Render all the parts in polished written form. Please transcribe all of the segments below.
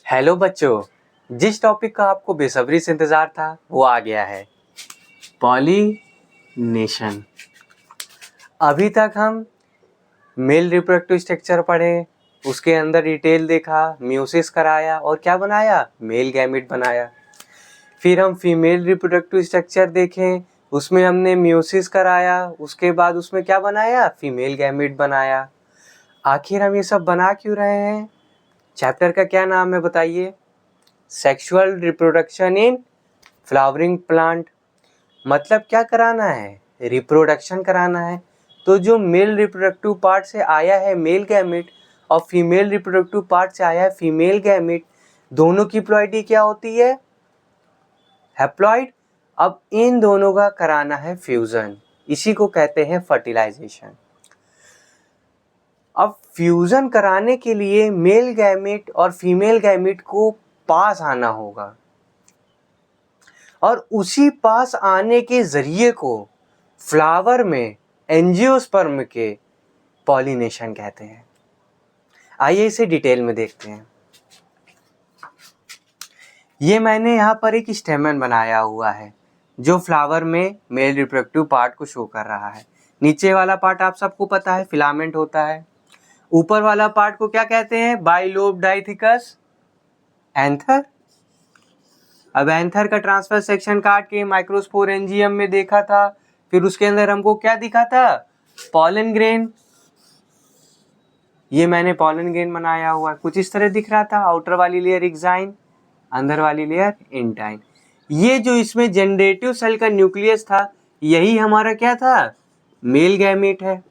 Hello बच्चों, जिस topic का आपको बेसब्री से इंतज़ार था वो आ गया है, पॉलिनेशन। अभी तक हम मेल रिप्रोडक्टिव स्ट्रक्चर पढ़े, उसके अंदर डिटेल देखा, म्यूसिस कराया और क्या बनाया, मेल गैमेट बनाया। फिर हम फीमेल रिप्रोडक्टिव स्ट्रक्चर देखें, उसमें हमने म्यूसिस कराया, उसके बाद उसमें क्या बनाया, फीमेल गैमेट बनाया। आखिर हम ये सब बना क्यों रहे हैं? चैप्टर का क्या नाम है बताइए? Sexual reproduction in flowering plant. मतलब क्या कराना है, रिप्रोडक्शन कराना है। तो जो मेल रिप्रोडक्टिव पार्ट से आया है मेल गैमेट और फीमेल रिप्रोडक्टिव पार्ट से आया है फीमेल गैमेट, दोनों की प्लॉइडी क्या होती है, हैप्लॉइड। अब इन दोनों का कराना है फ्यूजन, इसी को कहते हैं फर्टिलाइजेशन। अब फ्यूजन कराने के लिए मेल गैमेट और फीमेल गैमेट को पास आना होगा और उसी पास आने के जरिए को फ्लावर में एंजियोस्पर्म के पॉलिनेशन कहते हैं। आइए इसे डिटेल में देखते हैं। ये मैंने यहाँ पर एक स्टेमन बनाया हुआ है जो फ्लावर में मेल रिप्रोडक्टिव पार्ट को शो कर रहा है। नीचे वाला पार्ट आप सबको पता है फिलामेंट होता है। ऊपर वाला पार्ट को क्या कहते हैं, बाइलोब डाइथिकस एंथर। अब एंथर का ट्रांसफर सेक्शन काट के माइक्रोस्पोरेंजियम में देखा था, फिर उसके अंदर हमको क्या दिखा था, पॉलन ग्रेन। ये मैंने पॉलन ग्रेन बनाया हुआ है, कुछ इस तरह दिख रहा था। आउटर वाली लेयर एक्साइन, अंदर वाली लेयर इंटाइन। ये जो इसमें जनरेटिव सेल का न्यूक्लियस था, यही हमारा क्या था, मेल गैमेट है।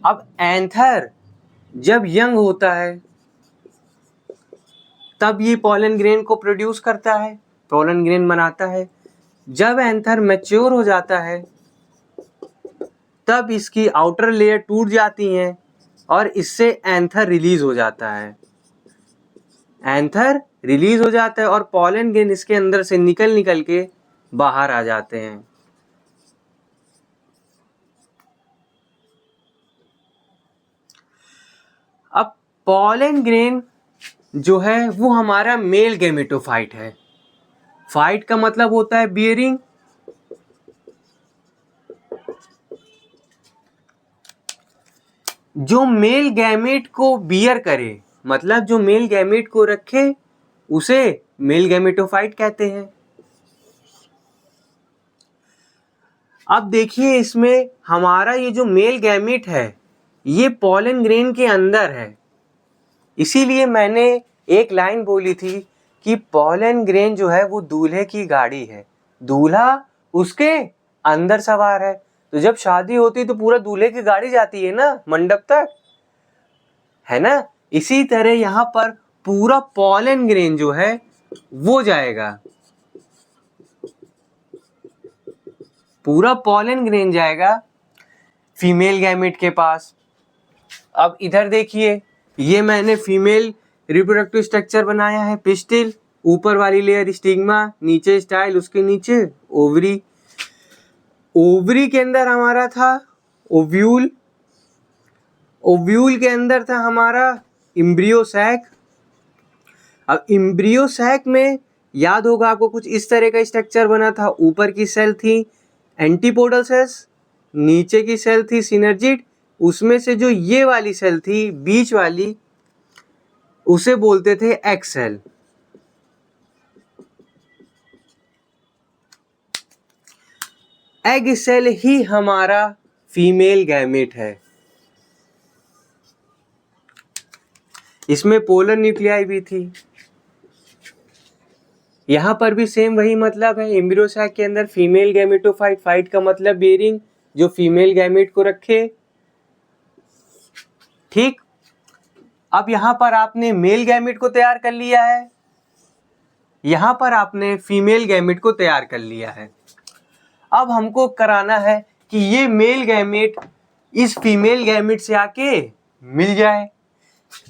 अब एंथर जब यंग होता है तब ये पॉलन ग्रेन को प्रोड्यूस करता है, पॉलन ग्रेन बनाता है। जब एंथर मैच्योर हो जाता है तब इसकी आउटर लेयर टूट जाती है और इससे एंथर रिलीज हो जाता है। एंथर रिलीज हो जाता है और पॉलन ग्रेन इसके अंदर से निकल के बाहर आ जाते हैं। अब पॉलन ग्रेन जो है वो हमारा मेल गैमेटोफाइट है। फाइट का मतलब होता है बियरिंग। जो मेल गैमेट को बियर करे, मतलब जो मेल गैमेट को रखे, उसे मेल गैमेटोफाइट कहते हैं। अब देखिए इसमें हमारा ये जो मेल गैमेट है ये पॉलन ग्रेन के अंदर है। इसीलिए मैंने एक लाइन बोली थी कि पॉलन ग्रेन जो है वो दूल्हे की गाड़ी है, दूल्हा उसके अंदर सवार है। तो जब शादी होती है तो पूरा दूल्हे की गाड़ी जाती है ना मंडप तक, है ना। इसी तरह यहाँ पर पूरा पॉलन ग्रेन जो है वो जाएगा, पूरा पॉलन ग्रेन जाएगा फीमेल गैमेट के पास। अब इधर देखिए, ये मैंने फीमेल रिप्रोडक्टिव स्ट्रक्चर बनाया है, पिस्टिल, ऊपर वाली लेयर स्टिग्मा, नीचे स्टाइल, उसके नीचे ओवरी। ओवरी के अंदर हमारा था ओव्यूल, ओव्यूल के अंदर था हमारा एम्ब्रियो सैक। अब एम्ब्रियो सैक में याद होगा आपको कुछ इस तरह का स्ट्रक्चर बना था। ऊपर की सेल थी एंटीपोडल सेल्स, नीचे की सेल थी सिनर्जिड। उसमें से जो ये वाली सेल थी बीच वाली, उसे बोलते थे एग सेल। एग सेल ही हमारा फीमेल गैमेट है। इसमें पोलर न्यूक्लियाई भी थी। यहां पर भी सेम वही मतलब है, एम्ब्रियो सैक के अंदर फीमेल गैमेटोफाइट, फाइट का मतलब बेरिंग, जो फीमेल गैमेट को रखे। ठीक, अब यहां पर आपने मेल गैमेट को तैयार कर लिया है, यहां पर आपने फीमेल गैमेट को तैयार कर लिया है। अब हमको कराना है कि ये मेल गैमेट इस फीमेल गैमेट से आके मिल जाए।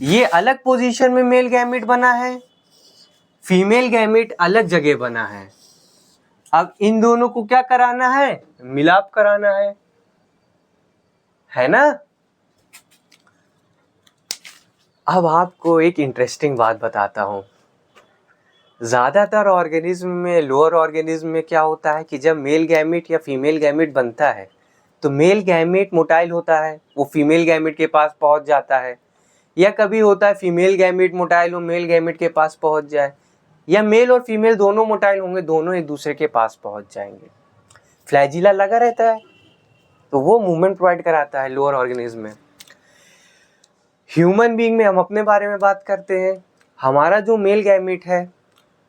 ये अलग पोजीशन में मेल गैमेट बना है, फीमेल गैमेट अलग जगह बना है। अब इन दोनों को क्या कराना है, मिलाप कराना है ना। अब आपको एक इंटरेस्टिंग बात बताता हूँ। ज़्यादातर ऑर्गेनिज्म में, लोअर ऑर्गेनिज्म में क्या होता है कि जब मेल गैमेट या फीमेल गैमेट बनता है तो मेल गैमेट मोटाइल होता है, वो फीमेल गैमेट के पास पहुंच जाता है। या कभी होता है फीमेल गैमेट मोटाइल हो, मेल गैमेट के पास पहुंच जाए, या मेल और फीमेल दोनों मोटाइल होंगे, दोनों एक दूसरे के पास पहुंच जाएंगे। फ्लैजिला लगा रहता है तो वो मूवमेंट प्रोवाइड कराता है लोअर ऑर्गेनिज्म में। ह्यूमन बीइंग में हम अपने बारे में बात करते हैं। हमारा जो मेल गैमेट है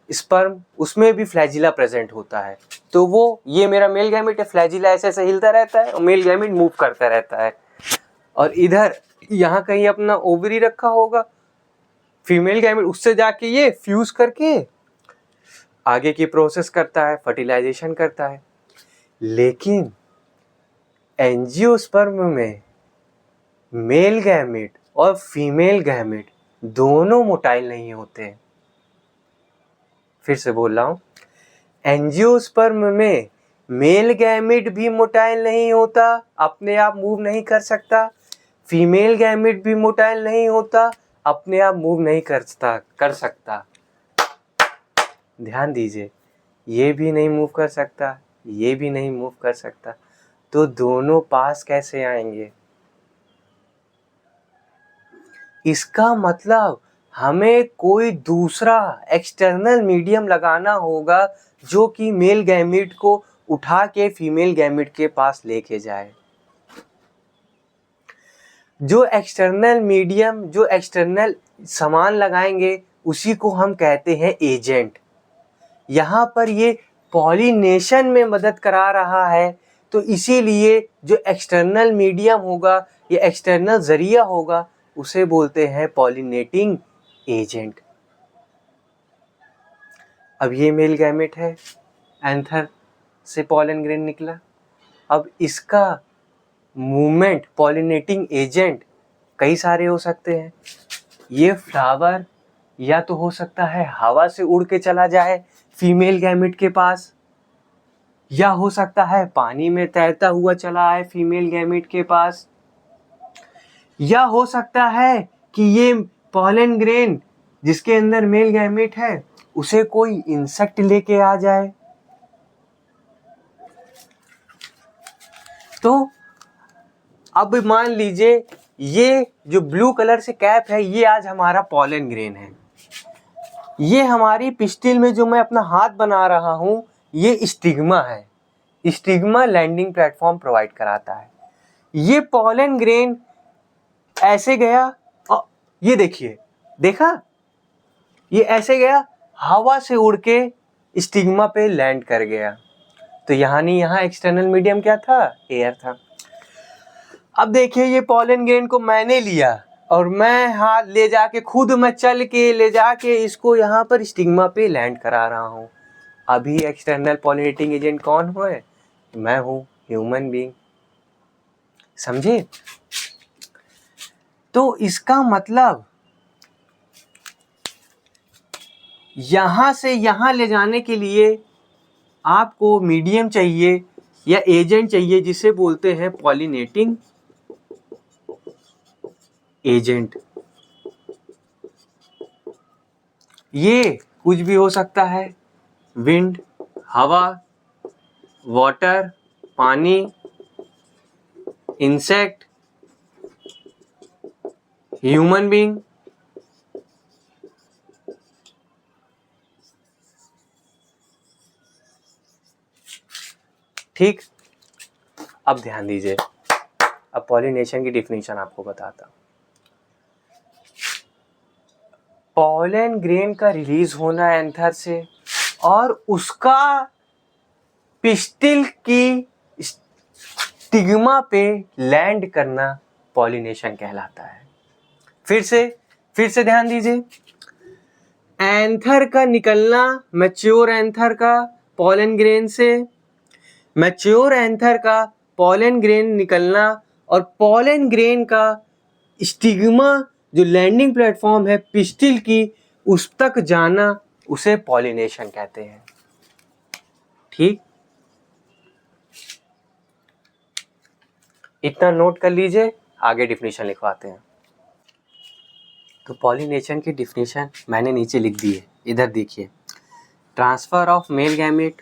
स्पर्म, उसमें भी फ्लैजिला प्रेजेंट होता है। तो वो, ये मेरा मेल गैमेट है, फ्लैजिला ऐसे ऐसे हिलता रहता है और मेल गैमेट मूव करता रहता है। और इधर यहाँ कहीं अपना ओवरी रखा होगा, फीमेल गैमेट उससे जाके ये फ्यूज करके आगे की प्रोसेस करता है, फर्टिलाइजेशन करता है। लेकिन एंजियोस्पर्म में मेल गैमेट और फीमेल गैमेट दोनों मोटाइल नहीं होते। फिर से बोल रहा हूं, एंजियोस्पर्म में मेल गैमेट भी मोटाइल नहीं होता, अपने आप मूव नहीं कर सकता। फीमेल गैमेट भी मोटाइल नहीं होता, अपने आप मूव नहीं कर सकता। ध्यान दीजिए, ये भी नहीं मूव कर सकता, ये भी नहीं मूव कर सकता, तो दोनों पास कैसे आएंगे? इसका मतलब हमें कोई दूसरा एक्सटर्नल मीडियम लगाना होगा जो कि मेल गैमेट को उठा के फीमेल गैमेट के पास लेके जाए। जो एक्सटर्नल मीडियम, जो एक्सटर्नल सामान लगाएंगे उसी को हम कहते हैं एजेंट। यहाँ पर ये पॉलिनेशन में मदद करा रहा है, तो इसीलिए जो एक्सटर्नल मीडियम होगा या एक्सटर्नल जरिया होगा उसे बोलते हैं पॉलिनेटिंग एजेंट। अब ये मेल गैमेट है, एंथर से पॉलन ग्रेन निकला। अब इसका मूवमेंट, पॉलिनेटिंग एजेंट कई सारे हो सकते हैं। ये फ्लावर या तो हो सकता है हवा से उड़ के चला जाए फीमेल गैमेट के पास, या हो सकता है पानी में तैरता हुआ चला आए फीमेल गैमेट के पास, या हो सकता है कि ये पॉलन ग्रेन जिसके अंदर मेल गैमेट है उसे कोई इंसेक्ट लेके आ जाए। तो अब मान लीजिए ये जो ब्लू कलर से कैप है ये आज हमारा पॉलन ग्रेन है। ये हमारी पिस्टिल में जो मैं अपना हाथ बना रहा हूं ये स्टिग्मा है। स्टिग्मा लैंडिंग प्लेटफॉर्म प्रोवाइड कराता है। ये पॉलन ग्रेन ऐसे गया और ये देखिए, देखा, ये ऐसे गया, हवा से उड़ के स्टिग्मा पे लैंड कर गया। तो यहाँ नहीं, यहाँ एक्सटर्नल मीडियम क्या था? एयर था। अब देखिए ये पॉलन ग्रेन को मैंने लिया और मैं हाथ ले जाके, खुद मैं चल के ले जाके इसको यहाँ पर स्टिग्मा पे लैंड करा रहा हूँ। अभी एक्सटर्नल पॉलिनेटिंग एजेंट कौन है? मैं हूँ, ह्यूमन बीइंग। समझे? तो इसका मतलब यहाँ से यहाँ ले जाने के लिए आपको मीडियम चाहिए या एजेंट चाहिए जिसे बोलते हैं पॉलिनेटिंग एजेंट। ये कुछ भी हो सकता है, विंड, हवा, वाटर, पानी, इंसेक्ट, ह्यूमन बीइंग। ठीक, अब ध्यान दीजिए, अब पॉलिनेशन की डिफिनीशन आपको बताता हूं। पॉलन ग्रेन का रिलीज होना एंथर से और उसका पिस्टिल की स्टिग्मा पे लैंड करना पॉलिनेशन कहलाता है। फिर से ध्यान दीजिए, एंथर का निकलना, मैच्योर एंथर का पॉलन ग्रेन से, मैच्योर एंथर का पॉलन ग्रेन निकलना और पॉलन ग्रेन का स्टिग्मा जो लैंडिंग प्लेटफॉर्म है पिस्टिल की उस तक जाना, उसे पॉलिनेशन कहते हैं। ठीक, इतना नोट कर लीजिए, आगे डिफिनीशन लिखवाते हैं। तो पॉलिनेशन की डिफिनेशन मैंने नीचे लिख दी है, इधर देखिए। Transfer of male gamete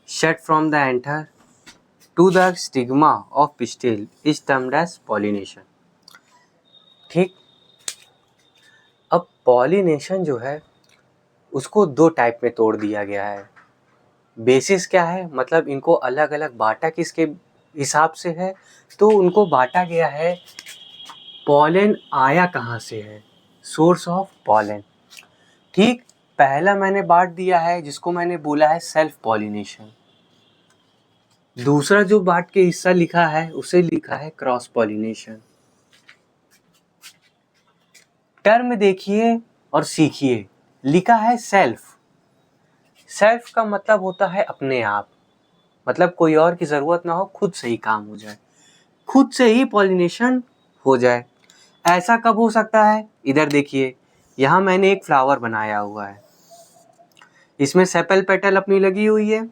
shed from the anther to the stigma of pistil is termed as pollination। ठीक, अब पॉलिनेशन जो है उसको दो टाइप में तोड़ दिया गया है। बेसिस क्या है, मतलब इनको अलग अलग बांटा किसके हिसाब से है, तो उनको बांटा गया है पॉलन आया कहाँ से है, सोर्स ऑफ पॉलन। ठीक, पहला मैंने बांट दिया है जिसको मैंने बोला है सेल्फ पॉलिनेशन। दूसरा जो बांट के हिस्सा लिखा है उसे लिखा है क्रॉस पॉलिनेशन। टर्म देखिए और सीखिए, लिखा है सेल्फ। सेल्फ का मतलब होता है अपने आप, मतलब कोई और की ज़रूरत ना हो, खुद से ही काम हो जाए, खुद से ही पॉलिनेशन हो जाए। ऐसा कब हो सकता है, इधर देखिए, यहाँ मैंने एक फ्लावर बनाया हुआ है, इसमें सेपल पेटल अपनी लगी हुई है,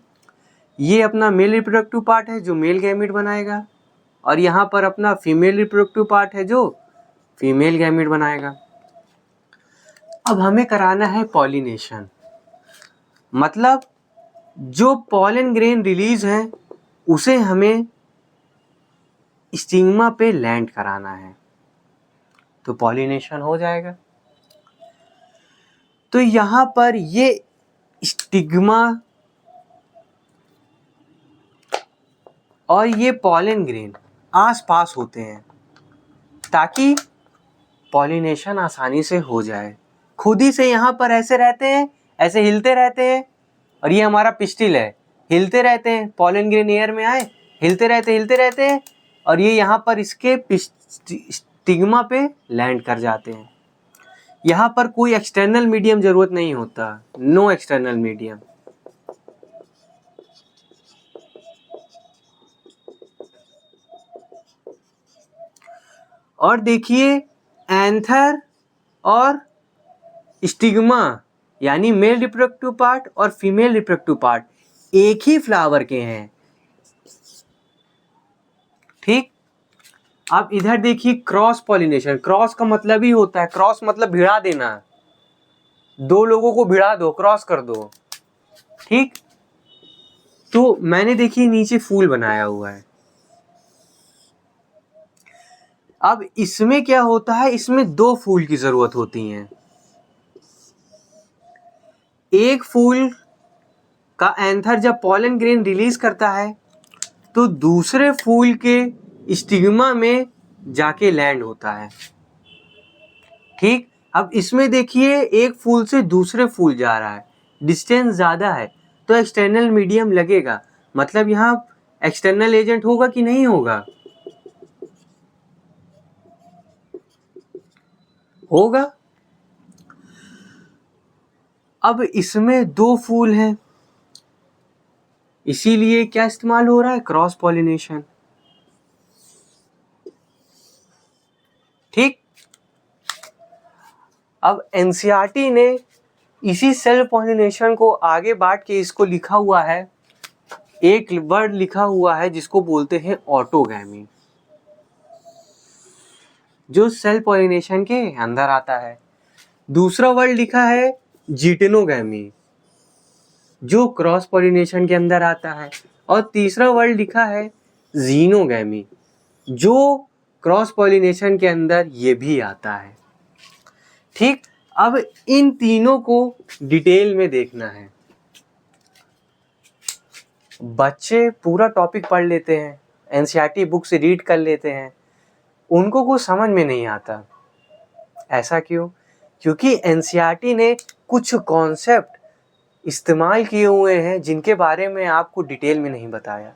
ये अपना मेल रिप्रोडक्टिव पार्ट है जो मेल गैमेट बनाएगा, और यहाँ पर अपना फीमेल रिप्रोडक्टिव पार्ट है जो फीमेल गैमेट बनाएगा। अब हमें कराना है पॉलिनेशन, मतलब जो पॉलन ग्रेन रिलीज है उसे हमें स्टिग्मा पे लैंड कराना है, तो पॉलिनेशन हो जाएगा। तो यहाँ पर ये स्टिग्मा और ये पॉलन ग्रेन आस पास होते हैं ताकि पॉलिनेशन आसानी से हो जाए। खुद ही से यहाँ पर ऐसे रहते हैं, ऐसे हिलते रहते हैं, और ये हमारा पिस्टिल है, हिलते रहते हैं, पॉलन ग्रेन एयर में आए, हिलते रहते हैं, और ये यहाँ पर इसके स्टिग्मा पे लैंड कर जाते हैं। यहाँ पर कोई एक्सटर्नल मीडियम जरूरत नहीं होता, नो एक्सटर्नल मीडियम। और देखिए, एंथर और स्टिग्मा यानी मेल रिप्रोडक्टिव पार्ट और फीमेल रिप्रोडक्टिव पार्ट एक ही फ्लावर के हैं। ठीक, अब इधर देखिए क्रॉस पॉलिनेशन। क्रॉस का मतलब ही होता है, क्रॉस मतलब भिड़ा देना, दो लोगों को भिड़ा दो, क्रॉस कर दो। ठीक, तो मैंने देखिए नीचे फूल बनाया हुआ है। अब इसमें क्या होता है, इसमें दो फूल की जरूरत होती है। एक फूल का एंथर जब पॉलन ग्रेन रिलीज करता है तो दूसरे फूल के स्टिग्मा में जाके लैंड होता है। ठीक, अब इसमें देखिए एक फूल से दूसरे फूल जा रहा है, डिस्टेंस ज़्यादा है, तो एक्सटर्नल मीडियम लगेगा, मतलब यहाँ एक्सटर्नल एजेंट होगा कि नहीं होगा, होगा। अब इसमें दो फूल हैं, इसीलिए क्या इस्तेमाल हो रहा है, क्रॉस पॉलिनेशन। ठीक, अब एनसीईआरटी ने इसी सेल्फ पॉलिनेशन को आगे बांट के इसको लिखा हुआ है, एक वर्ड लिखा हुआ है जिसको बोलते हैं ऑटोगैमी, जो सेल्फ पॉलिनेशन के अंदर आता है। दूसरा वर्ड लिखा है जिटेनोगैमी, जो क्रॉस पॉलिनेशन के अंदर आता है, और तीसरा वर्ड लिखा है जीनोगैमी, जो क्रॉस पॉलिनेशन के अंदर ये भी आता है। ठीक, अब इन तीनों को डिटेल में देखना है। बच्चे पूरा टॉपिक पढ़ लेते हैं, एनसीईआरटी बुक से रीड कर लेते हैं, उनको कुछ समझ में नहीं आता। ऐसा क्यों? क्योंकि एनसीईआरटी ने कुछ कॉन्सेप्ट इस्तेमाल किए हुए हैं जिनके बारे में आपको डिटेल में नहीं बताया।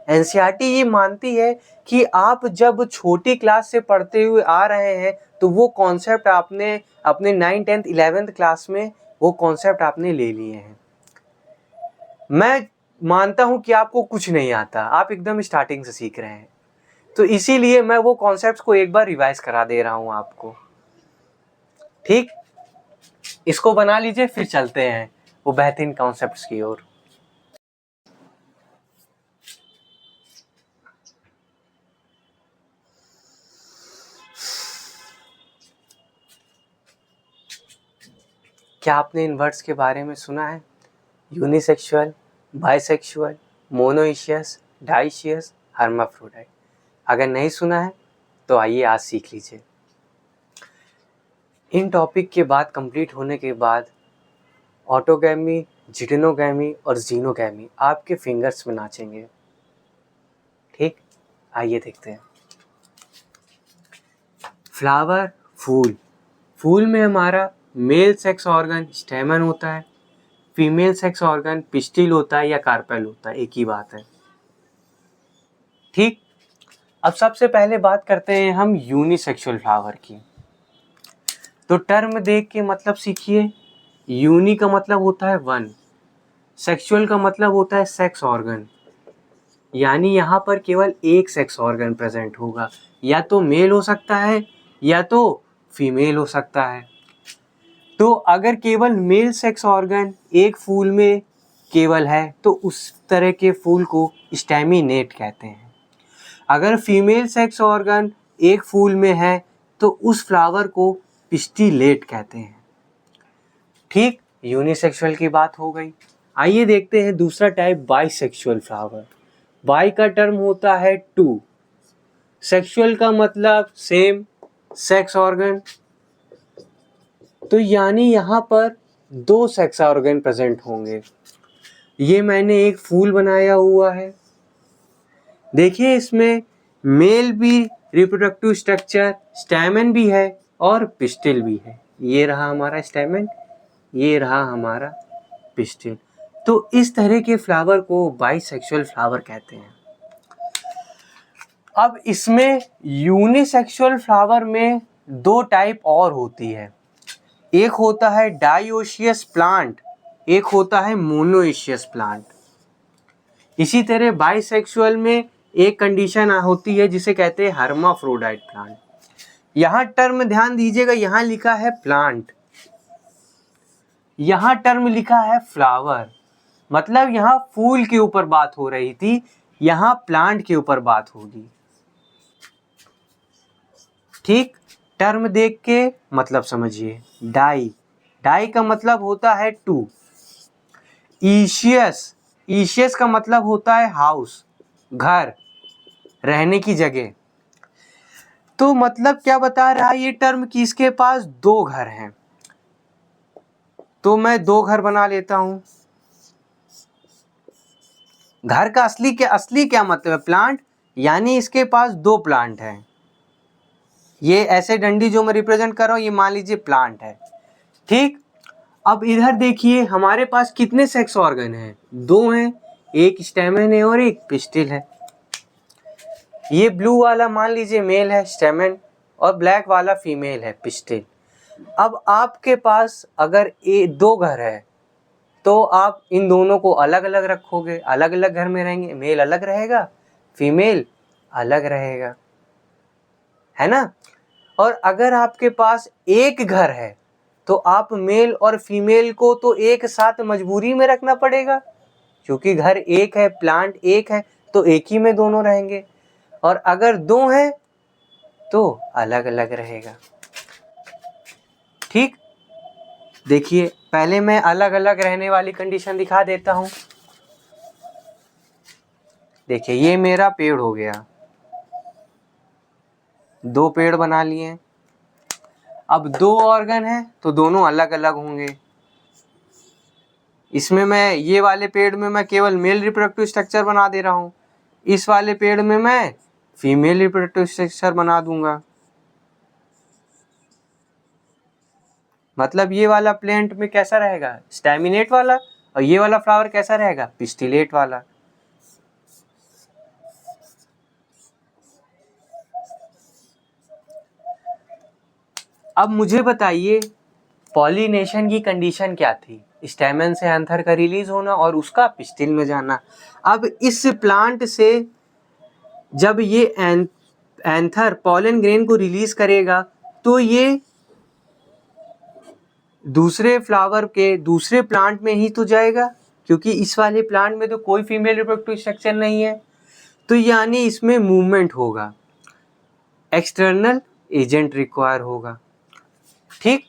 एनसीईआरटी ये मानती है कि आप जब छोटी क्लास से पढ़ते हुए आ रहे हैं तो वो कॉन्सेप्ट आपने अपने 9th 10th 11th क्लास में वो कॉन्सेप्ट आपने ले लिए हैं। मैं मानता हूं कि आपको कुछ नहीं आता, आप एकदम स्टार्टिंग से सीख रहे हैं, तो इसीलिए मैं वो कॉन्सेप्ट्स को एक बार रिवाइज करा दे रहा हूं आपको। ठीक, इसको बना लीजिए, फिर चलते हैं वो बेहतरीन कॉन्सेप्ट्स की ओर। क्या आपने इन वर्ड्स के बारे में सुना है? Unisexual, bisexual, monoecious, dioecious, hermaphrodite. अगर नहीं सुना है तो आइए आज सीख लीजिए। इन टॉपिक के बाद कंप्लीट होने के बाद ऑटोगैमी, जिटेनोगैमी और जीनोगैमी आपके फिंगर्स में नाचेंगे। ठीक, आइए देखते हैं। फ्लावर, फूल। फूल में हमारा मेल सेक्स ऑर्गन स्टेमन होता है, फीमेल सेक्स ऑर्गन पिस्टिल होता है या कार्पेल होता है, एक ही बात है। ठीक, अब सबसे पहले बात करते हैं हम यूनिसेक्सुअल फ्लावर की। तो टर्म देख के मतलब सीखिए। यूनि का मतलब होता है वन, सेक्सुअल का मतलब होता है सेक्स ऑर्गन, यानी यहाँ पर केवल एक सेक्स ऑर्गन प्रेजेंट होगा, या तो मेल हो सकता है या तो फीमेल हो सकता है। तो अगर केवल मेल सेक्स ऑर्गन एक फूल में केवल है तो उस तरह के फूल को स्टेमिनेट कहते हैं। अगर फीमेल सेक्स ऑर्गन एक फूल में है तो उस फ्लावर को पिस्टिलेट कहते हैं। ठीक, यूनिसेक्सुअल की बात हो गई। आइए देखते हैं दूसरा टाइप, बाइसेक्सुअल फ्लावर। बाई का टर्म होता है टू, सेक्सुअल का मतलब सेम, सेक्स ऑर्गन, तो यानी यहाँ पर दो सेक्स ऑर्गन प्रेजेंट होंगे। ये मैंने एक फूल बनाया हुआ है, देखिए इसमें मेल भी रिप्रोडक्टिव स्ट्रक्चर, स्टैमेन भी है और पिस्टिल भी है। ये रहा हमारा स्टैमेन, ये रहा हमारा पिस्टिल। तो इस तरह के फ्लावर को बाइसेक्सुअल फ्लावर कहते हैं। अब इसमें यूनिसेक्सुअल फ्लावर में दो टाइप और होती है, एक होता है डाइओशियस प्लांट, एक होता है मोनोइशियस प्लांट। इसी तरह बाइसेक्सुअल में एक कंडीशन होती है जिसे कहते हैं हर्माफ्रोडाइट प्लांट। यहाँ टर्म ध्यान दीजिएगा, यहाँ लिखा है प्लांट, यहाँ टर्म लिखा है फ्लावर, मतलब यहाँ फूल के ऊपर बात हो रही थी, यहाँ प्लांट के ऊपर बात होगी। ठीक, टर्म देख के मतलब समझिए। डाई, डाई का मतलब होता है टू। ईशियस, ईशियस का मतलब होता है हाउस, घर, रहने की जगह। तो मतलब क्या बता रहा है ये टर्म कि इसके पास दो घर हैं। तो मैं दो घर बना लेता हूं। घर का असली क्या मतलब है? प्लांट, यानी इसके पास दो प्लांट हैं। ये ऐसे डंडी जो मैं रिप्रेजेंट कर रहा हूं, ये मान लीजिए प्लांट है। ठीक, अब इधर देखिए हमारे पास कितने सेक्स ऑर्गन हैं? दो हैं, एक स्टेमन है और एक पिस्टिल है। ये ब्लू वाला मान लीजिए मेल है स्टेमन, और ब्लैक वाला फीमेल है पिस्टिल। अब आपके पास अगर दो घर है तो आप इन दोनों को अलग अलग रखोगे, अलग अलग घर में रहेंगे, मेल अलग रहेगा, फीमेल अलग रहेगा, है ना। और अगर आपके पास एक घर है तो आप मेल और फीमेल को तो एक साथ मजबूरी में रखना पड़ेगा, क्योंकि घर एक है, प्लांट एक है, तो एक ही में दोनों रहेंगे। और अगर दो हैं तो अलग अलग रहेगा। ठीक, देखिए पहले मैं अलग अलग रहने वाली कंडीशन दिखा देता हूं। देखिए ये मेरा पेड़ हो गया, दो पेड़ बना लिए। अब दो ऑर्गन है तो दोनों अलग अलग होंगे। इसमें मैं ये वाले पेड़ में मैं केवल मेल रिप्रोडक्टिव स्ट्रक्चर बना दे रहा हूँ, इस वाले पेड़ में मैं फीमेल रिप्रोडक्टिव स्ट्रक्चर बना दूंगा। मतलब ये वाला प्लांट में कैसा रहेगा? स्टैमिनेट वाला, और ये वाला फ्लावर कैसा रहेगा? पिस्टिलेट वाला। अब मुझे बताइए पॉलिनेशन की कंडीशन क्या थी? स्टेमन से एंथर का रिलीज होना और उसका पिस्टिल में जाना। अब इस प्लांट से जब ये एंथर पॉलन ग्रेन को रिलीज करेगा तो ये दूसरे फ्लावर के दूसरे प्लांट में ही तो जाएगा, क्योंकि इस वाले प्लांट में तो कोई फीमेल रिप्रोडक्टिव स्ट्रक्चर नहीं है, तो यानी इसमें मूवमेंट होगा, एक्सटर्नल एजेंट रिक्वायर होगा। ठीक,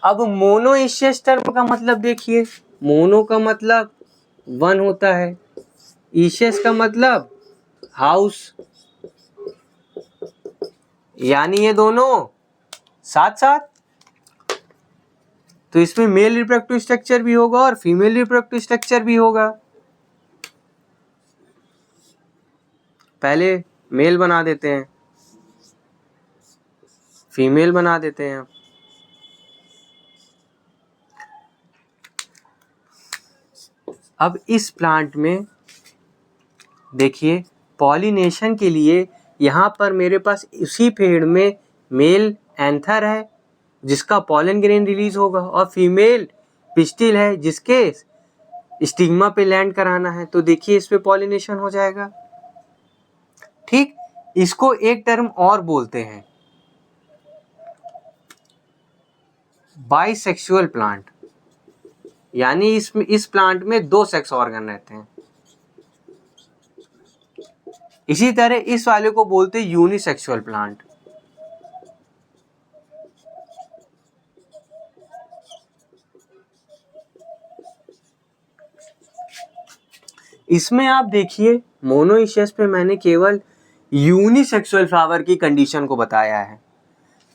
अब मोनोइशियस टर्म का मतलब देखिए, मोनो का मतलब वन होता है, इशियस का मतलब हाउस, यानी ये दोनों साथ साथ, तो इसमें मेल रिप्रोडक्टिव स्ट्रक्चर भी होगा और फीमेल रिप्रोडक्टिव स्ट्रक्चर भी होगा। पहले मेल बना देते हैं, फीमेल बना देते हैं। अब इस प्लांट में देखिए, पॉलिनेशन के लिए यहाँ पर मेरे पास उसी पेड़ में मेल एंथर है जिसका पॉलन ग्रेन रिलीज होगा, और फीमेल पिस्टिल है जिसके स्टिग्मा पे लैंड कराना है। तो देखिए इस पे पॉलिनेशन हो जाएगा। ठीक, इसको एक टर्म और बोलते हैं बाइसेक्सुअल प्लांट, यानी इस प्लांट में दो सेक्स ऑर्गन रहते हैं। इसी तरह इस वाले को बोलते हैं यूनिसेक्सुअल प्लांट। इसमें आप देखिए, मोनोइशियस पे मैंने केवल यूनिसेक्सुअल फ्लावर की कंडीशन को बताया है,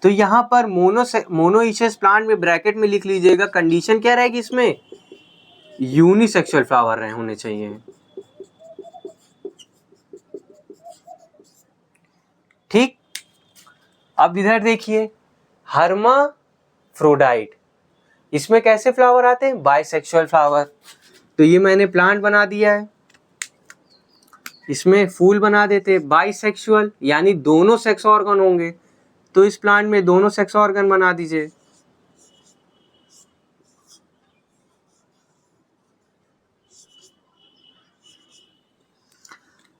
तो यहाँ पर मोनोइशियस प्लांट में ब्रैकेट में लिख लीजिएगा, कंडीशन क्या रहेगी इसमें, यूनिसेक्सुअल फ्लावर रहे होने चाहिए। ठीक, अब इधर देखिए, हर्माफ्रोडाइट, इसमें कैसे फ्लावर आते हैं, बाइसेक्सुअल फ्लावर। तो ये मैंने प्लांट बना दिया है, इसमें फूल बना देते, बाइसेक्सुअल यानी दोनों सेक्स ऑर्गन होंगे, तो इस प्लांट में दोनों सेक्स ऑर्गन बना दीजिए।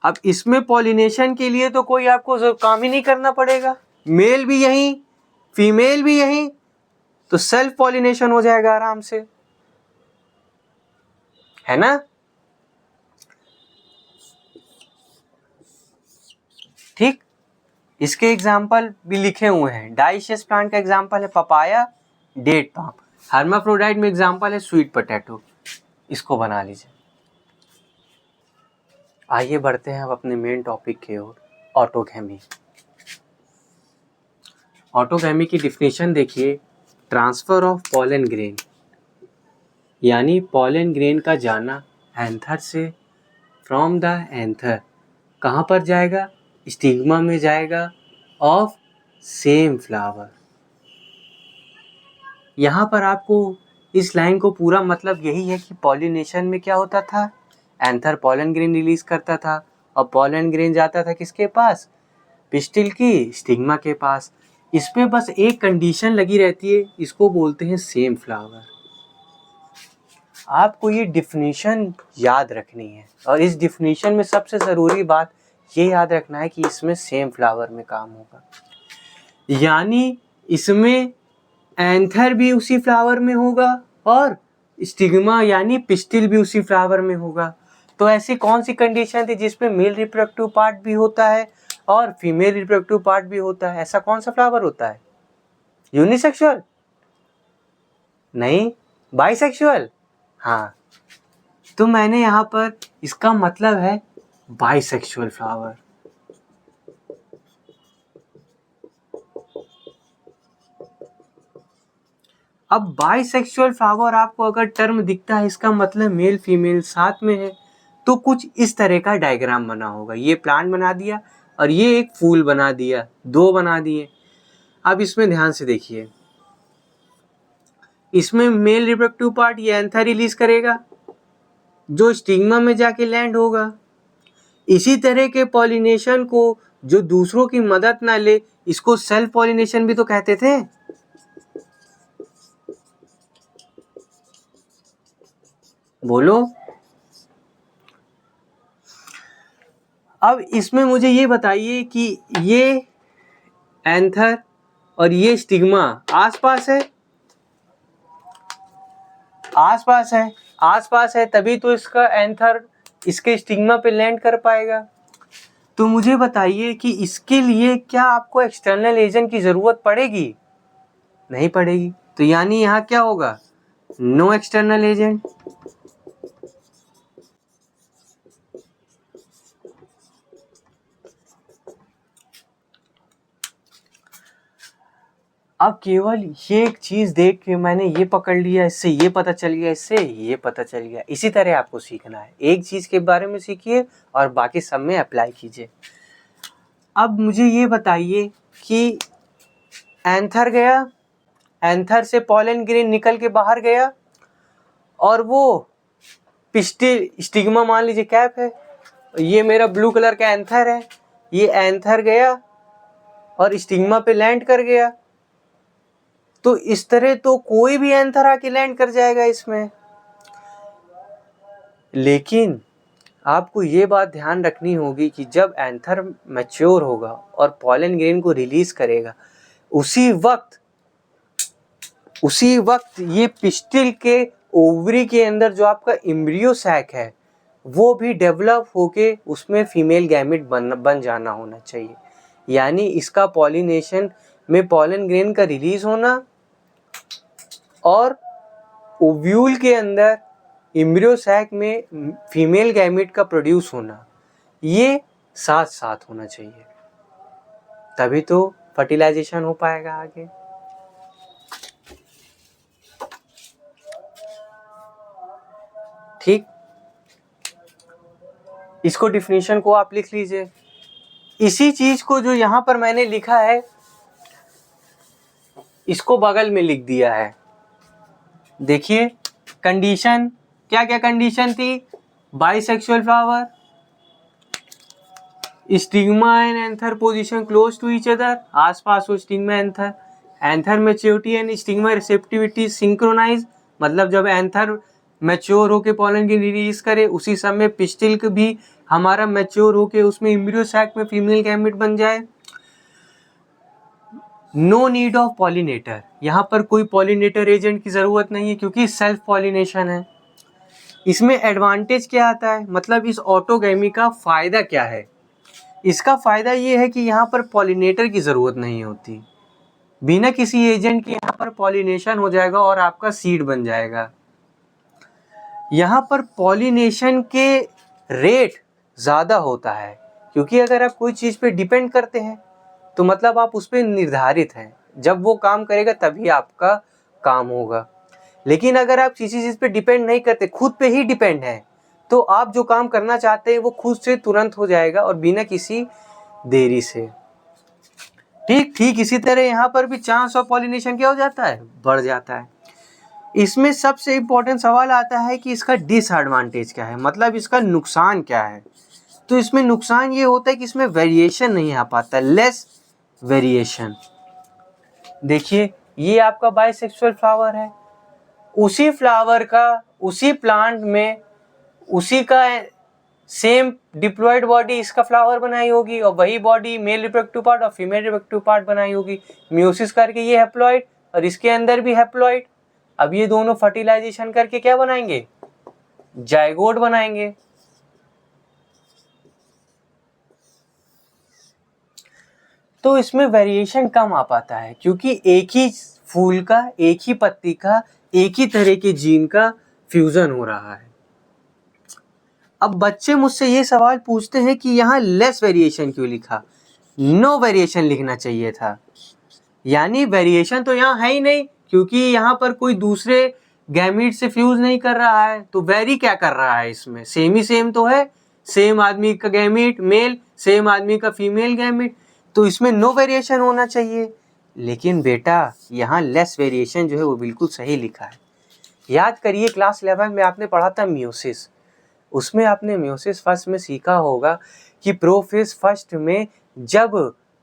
अब इसमें पॉलिनेशन के लिए तो कोई आपको काम ही नहीं करना पड़ेगा, मेल भी यहीं फीमेल भी यहीं, तो सेल्फ पॉलिनेशन हो जाएगा आराम से, है ना। ठीक, इसके एग्जाम्पल भी लिखे हुए हैं। डाइशियस प्लांट का एग्जाम्पल है पपाया, डेट पाम। हर्माफ्रोडाइट में एग्जाम्पल है स्वीट पोटैटो, इसको बना लीजिए। आइए बढ़ते हैं अब अपने मेन टॉपिक की ओर, ऑटोगैमी। ऑटोगैमी की डिफिनेशन देखिए, ट्रांसफर ऑफ पॉलन ग्रेन, यानी पॉलन ग्रेन का जाना एंथर से, फ्रॉम द एंथर कहाँ पर जाएगा, स्टिग्मा में जाएगा, ऑफ सेम फ्लावर। यहाँ पर आपको इस लाइन को पूरा मतलब यही है कि पॉलिनेशन में क्या होता था, एंथर पॉलन ग्रेन रिलीज करता था और पॉलन ग्रेन जाता था किसके पास, पिस्टिल की स्टिग्मा के पास। इस पे बस एक कंडीशन लगी रहती है, इसको बोलते हैं सेम फ्लावर। आपको ये डिफिनीशन याद रखनी है, और इस डिफिनीशन में सबसे ज़रूरी बात ये याद रखना है कि इसमें सेम फ्लावर में काम होगा, यानी इसमें एंथर भी उसी फ्लावर में होगा और स्टिग्मा यानी पिस्टिल भी उसी फ्लावर में होगा। तो ऐसी कौन सी कंडीशन थी जिसमें मेल रिप्रोडक्टिव पार्ट भी होता है और फीमेल रिप्रोडक्टिव पार्ट भी होता है, ऐसा कौन सा फ्लावर होता है, यूनिसेक्सुअल नहीं, बाइसेक्सुअल। हाँ, तो मैंने यहाँ पर इसका मतलब है बाइसेक्सुअल फ्लावर। अब बाइसेक्सुअल फ्लावर आपको अगर टर्म दिखता है, इसका मतलब मेल फीमेल साथ में है, तो कुछ इस तरह का डायग्राम बना होगा। ये प्लांट बना दिया और ये एक फूल बना दिया, दो बना दिए। अब इसमें ध्यान से देखिए, इसमें मेल रिप्रोडक्टिव पार्ट ये एंथर रिलीज करेगा जो स्टिग्मा में जाके लैंड होगा। इसी तरह के पॉलिनेशन को जो दूसरों की मदद ना ले, इसको सेल्फ पॉलिनेशन भी तो कहते थे। बोलो। अब इसमें मुझे ये बताइए कि ये एंथर और ये स्टिग्मा आसपास है, आसपास है, आसपास है, तभी तो इसका एंथर इसके स्टिग्मा पे लैंड कर पाएगा। तो मुझे बताइए कि इसके लिए क्या आपको एक्सटर्नल एजेंट की जरूरत पड़ेगी, नहीं पड़ेगी, तो यानी यहाँ क्या होगा, नो एक्सटर्नल एजेंट। अब केवल ये एक चीज देख के मैंने ये पकड़ लिया, इससे ये पता चल गया, इससे ये पता चल गया, इसी तरह आपको सीखना है। एक चीज के बारे में सीखिए और बाकी सब में अप्लाई कीजिए। अब मुझे ये बताइए कि एंथर गया, एंथर से पॉलन ग्रेन निकल के बाहर गया और वो पिस्टिल स्टिग्मा मान लीजिए कैप है, ये मेरा ब्लू कलर का एंथर है, ये एंथर गया और स्टिग्मा पे लैंड कर गया। तो इस तरह तो कोई भी एंथर आके लैंड कर जाएगा इसमें। लेकिन आपको ये बात ध्यान रखनी होगी कि जब एंथर मैच्योर होगा और पॉलन ग्रेन को रिलीज करेगा, उसी वक्त ये पिस्टिल के ओवरी के अंदर जो आपका एम्ब्रियो सैक है वो भी डेवलप होके उसमें फीमेल गैमेट बन जाना होना चाहिए। यानी इसका पॉलिनेशन में पॉलन ग्रेन का रिलीज होना और ओव्यूल के अंदर एम्ब्रियो सैक में फीमेल गैमेट का प्रोड्यूस होना, ये साथ साथ होना चाहिए, तभी तो फर्टिलाइजेशन हो पाएगा आगे। ठीक, इसको डिफिनीशन को आप लिख लीजिए। इसी चीज को जो यहां पर मैंने लिखा है इसको बगल में लिख दिया है। देखिए कंडीशन, क्या क्या कंडीशन थी, bisexual flower, stigma and anther position close to each other, आसपास हो stigma anther, anther maturity and stigma receptivity synchronize, मतलब जब एंथर मैच्योर होके पॉलन की रिलीज करे उसी समय पिस्टिल भी हमारा मैच्योर होके उसमें एम्ब्रियो सैक में फीमेल गैमेट बन जाए। नो नीड ऑफ पॉलिनेटर, यहाँ पर कोई पॉलिनेटर एजेंट की जरूरत नहीं है क्योंकि सेल्फ पॉलिनेशन है। इसमें एडवांटेज क्या आता है, मतलब इस ऑटोगैमी का फायदा क्या है, इसका फायदा ये है कि यहाँ पर पॉलिनेटर की जरूरत नहीं होती, बिना किसी एजेंट के यहाँ पर पॉलिनेशन हो जाएगा और आपका सीड बन जाएगा। यहाँ पर पॉलिनेशन के रेट ज़्यादा होता है क्योंकि अगर आप कोई चीज़ पे डिपेंड करते हैं तो मतलब आप उस पर निर्धारित हैं, जब वो काम करेगा तभी आपका काम होगा। लेकिन अगर आप किसी चीज़ पे डिपेंड नहीं करते, खुद पे ही डिपेंड हैं, तो आप जो काम करना चाहते हैं वो खुद से तुरंत हो जाएगा और बिना किसी देरी से। ठीक इसी तरह यहाँ पर भी चांस ऑफ पॉलिनेशन क्या हो जाता है, बढ़ जाता है। इसमें सबसे इम्पोर्टेंट सवाल आता है कि इसका डिसएडवांटेज क्या है, मतलब इसका नुकसान क्या है। तो इसमें नुकसान ये होता है कि इसमें वेरिएशन नहीं आ पाता, लेस वेरिएशन। देखिए ये आपका बाइसेक्सुअल फ्लावर है, उसी फ्लावर का उसी प्लांट में उसी का सेम डिप्लॉयड बॉडी इसका फ्लावर बनाई होगी और वही बॉडी मेल रिप्रोडक्टिव पार्ट और फीमेल रिप्रोडक्टिव पार्ट बनाई होगी, म्यूसिस करके ये हैप्लॉइड और इसके अंदर भी हैप्लॉइड। अब ये दोनों फर्टिलाइजेशन करके क्या बनाएंगे, जाइगोट बनाएंगे। तो इसमें वेरिएशन कम आ पाता है क्योंकि एक ही फूल का, एक ही पत्ती का, एक ही तरह के जीन का फ्यूजन हो रहा है। अब बच्चे मुझसे ये सवाल पूछते हैं कि यहाँ लेस वेरिएशन क्यों लिखा, नो वेरिएशन लिखना चाहिए था। यानी वेरिएशन तो यहाँ है ही नहीं क्योंकि यहाँ पर कोई दूसरे गैमीट से फ्यूज नहीं कर रहा है, तो वेरी क्या कर रहा है, इसमें सेम ही सेम तो है, सेम आदमी का गैमीट मेल, सेम आदमी का फीमेल गैमीट, तो इसमें नो वेरिएशन होना चाहिए। लेकिन बेटा यहाँ लेस वेरिएशन जो है वो बिल्कुल सही लिखा है। याद करिए क्लास 11 में आपने पढ़ा था म्यूसिस, उसमें आपने म्यूसिस फर्स्ट में सीखा होगा कि प्रोफेज फर्स्ट में जब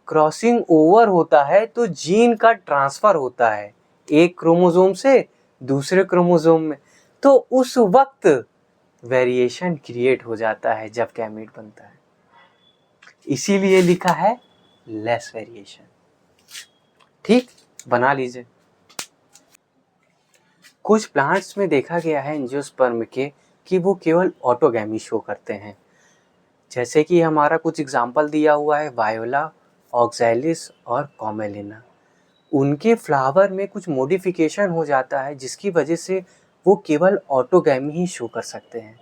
क्रॉसिंग ओवर होता है तो जीन का ट्रांसफर होता है एक क्रोमोसोम से दूसरे क्रोमोसोम में, तो उस वक्त वेरिएशन क्रिएट हो जाता है जब गैमेट बनता है, इसीलिए लिखा है लेस वेरिएशन। ठीक, बना लीजिए। कुछ प्लांट्स में देखा गया है एंजियोस्पर्म के कि वो केवल ऑटोगैमी शो करते हैं, जैसे कि हमारा कुछ एग्जाम्पल दिया हुआ है वायोला, ऑक्सैलिस और कॉमेलिना। उनके फ्लावर में कुछ मॉडिफिकेशन हो जाता है जिसकी वजह से वो केवल ऑटोगैमी ही शो कर सकते हैं।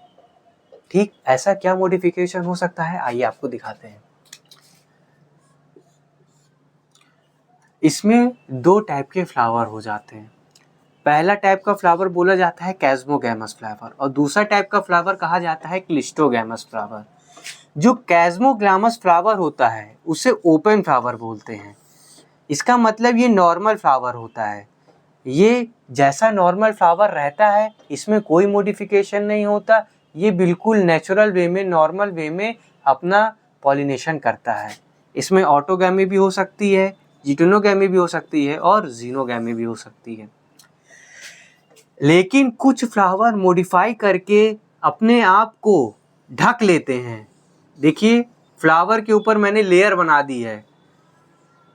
ठीक, ऐसा क्या मॉडिफिकेशन हो सकता है, आइए आपको दिखाते हैं। इसमें दो टाइप के फ्लावर हो जाते हैं। पहला टाइप का फ्लावर बोला जाता है कैस्मोगैमस फ्लावर और दूसरा टाइप का फ्लावर कहा जाता है क्लिस्टोगैमस फ्लावर। जो कैस्मोग्रामस फ्लावर होता है उसे ओपन फ्लावर बोलते हैं। इसका मतलब ये नॉर्मल फ्लावर होता है, ये जैसा नॉर्मल फ्लावर रहता है, इसमें कोई मॉडिफिकेशन नहीं होता, ये बिल्कुल नेचुरल वे में, नॉर्मल वे में अपना पॉलिनेशन करता है। इसमें ऑटोगैमी भी हो सकती है, जिटोनोगैमी भी हो सकती है और जीनोगैमी भी हो सकती है। लेकिन कुछ फ्लावर मॉडिफाई करके अपने आप को ढक लेते हैं। देखिए, फ्लावर के ऊपर मैंने लेयर बना दी है,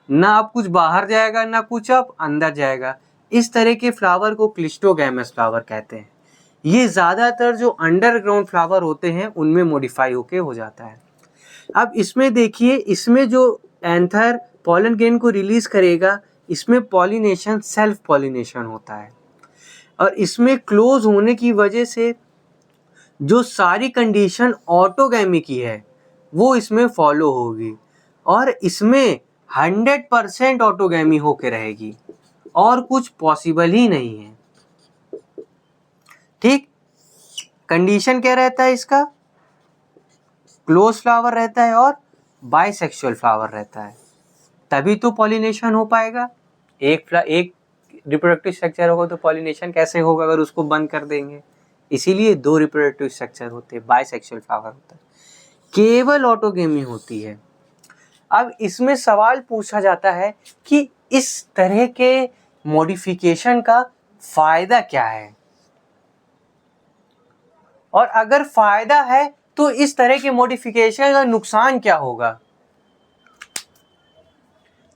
ना अब कुछ बाहर जाएगा ना कुछ अब अंदर जाएगा। इस तरह के फ्लावर को क्लिस्टोगैमस फ्लावर कहते हैं। ये ज़्यादातर जो अंडरग्राउंड फ्लावर होते हैं उनमें मॉडिफाई होके हो जाता है। अब इसमें देखिए, इसमें जो एंथर पॉलन ग्रेन को रिलीज करेगा, इसमें पॉलिनेशन सेल्फ पॉलिनेशन होता है और इसमें क्लोज होने की वजह से जो सारी कंडीशन ऑटोगैमी की है वो इसमें फॉलो होगी और इसमें 100% ऑटोगैमी होके रहेगी और कुछ पॉसिबल ही नहीं है। ठीक, कंडीशन क्या रहता है इसका, क्लोज फ्लावर रहता है और बाइसेक्सुअल फ्लावर रहता है, तभी तो पॉलिनेशन हो पाएगा। एक रिप्रोडक्टिव स्ट्रक्चर होगा तो पॉलिनेशन कैसे होगा अगर उसको बंद कर देंगे। इसीलिए दो रिप्रोडक्टिव स्ट्रक्चर होते हैं, बाइसेक्सुअल फ्लावर होता है, केवल ऑटोगेमी होती है। अब इसमें सवाल पूछा जाता है कि इस तरह के मॉडिफिकेशन का फायदा क्या है, और अगर फायदा है तो इस तरह के मॉडिफिकेशन का नुकसान क्या होगा।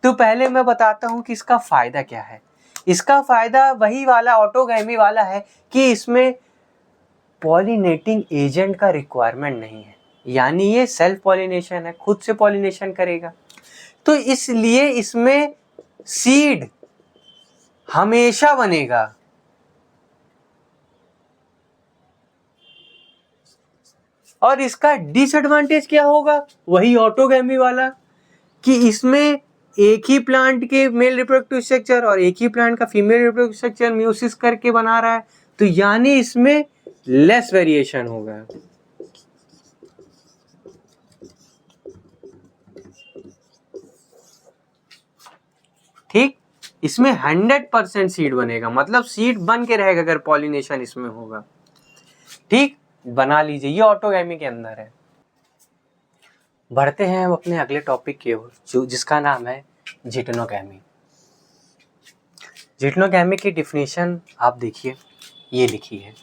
तो पहले मैं बताता हूं कि इसका फायदा क्या है। इसका फायदा वही वाला ऑटोगैमी वाला है कि इसमें पॉलिनेटिंग एजेंट का रिक्वायरमेंट नहीं है, यानी ये सेल्फ पॉलिनेशन है, खुद से पॉलिनेशन करेगा। तो इसलिए इसमें सीड हमेशा बनेगा। और इसका डिसएडवांटेज क्या होगा, वही ऑटोगैमी वाला, कि इसमें एक ही प्लांट के मेल रिप्रोडक्टिव स्ट्रक्चर और एक ही प्लांट का फीमेल रिप्रोडक्टिव स्ट्रक्चर म्यूसिस करके बना रहा है, तो यानी इसमें लेस वेरिएशन होगा। ठीक, इसमें 100% सीड बनेगा, मतलब सीड बन के रहेगा अगर पॉलिनेशन इसमें होगा। ठीक, बना लीजिए, ये ऑटोगैमी के अंदर है। बढ़ते हैं हम अपने अगले टॉपिक की ओर, जिसका नाम है जिटोनोगैमी। जिटोनोगैमी की डिफिनेशन आप देखिए, ये लिखी है,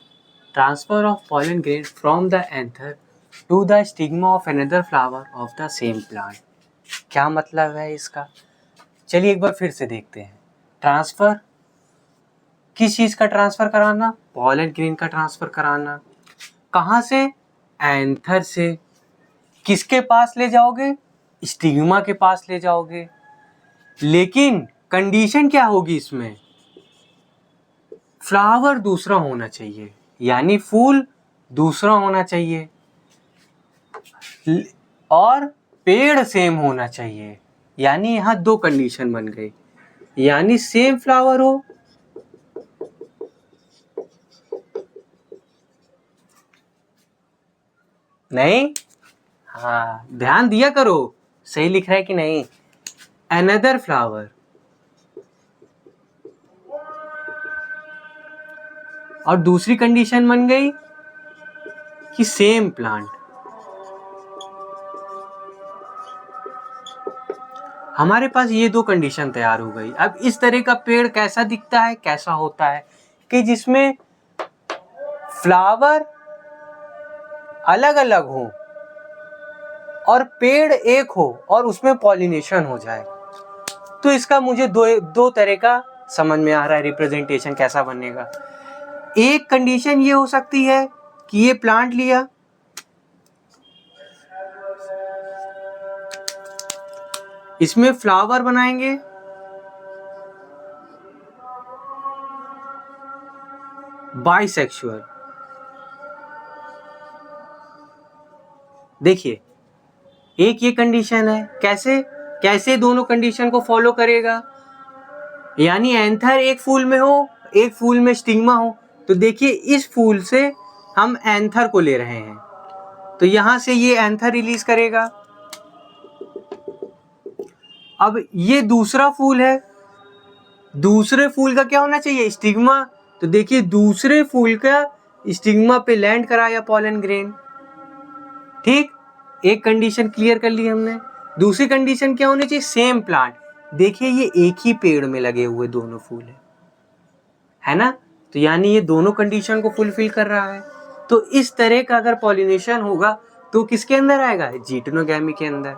transfer of pollen grain from the anther to the stigma of another flower of the same plant. क्या मतलब है इसका, चलिए एक बार फिर से देखते हैं। ट्रांसफर, किस चीज़ का ट्रांसफर कराना, पॉलन ग्रेन का ट्रांसफर कराना। कहाँ से, एंथर से। किसके पास ले जाओगे, स्टिग्मा के पास ले जाओगे। लेकिन कंडीशन क्या होगी इसमें, फ्लावर दूसरा होना चाहिए, यानी फूल दूसरा होना चाहिए और पेड़ सेम होना चाहिए। यानी यहाँ दो कंडीशन बन गई, यानी सेम फ्लावर हो नहीं, हाँ ध्यान दिया करो, सही लिख रहा है कि नहीं। अनदर फ्लावर, और दूसरी कंडीशन बन गई कि सेम प्लांट। हमारे पास ये दो कंडीशन तैयार हो गई। अब इस तरह का पेड़ कैसा दिखता है, कैसा होता है कि जिसमें फ्लावर अलग अलग हो और पेड़ एक हो और उसमें पॉलिनेशन हो जाए। तो इसका मुझे दो तरह का समझ में आ रहा है रिप्रेजेंटेशन कैसा बनेगा। एक कंडीशन ये हो सकती है कि ये प्लांट लिया, इसमें फ्लावर बनाएंगे बाइसेक्सुअल। देखिए एक ये कंडीशन है, कैसे कैसे दोनों कंडीशन को फॉलो करेगा, यानी एंथर एक फूल में हो, एक फूल में स्टिग्मा हो। तो देखिए इस फूल से हम एंथर को ले रहे हैं, तो यहां से ये एंथर रिलीज करेगा। अब ये दूसरा फूल है, दूसरे फूल का क्या होना चाहिए, स्टिग्मा। तो देखिए दूसरे फूल का स्टिग्मा पे लैंड कराया पॉलन ग्रेन। ठीक, एक कंडीशन क्लियर कर ली हमने। दूसरी कंडीशन क्या होनी चाहिए, सेम प्लांट। देखिए ये एक ही पेड़ में लगे हुए दोनों फूल है ना, तो यानी ये दोनों कंडीशन को फुलफिल कर रहा है। तो इस तरह का अगर पॉलिनेशन होगा तो किसके अंदर आएगा, जिटोनोगैमी के अंदर।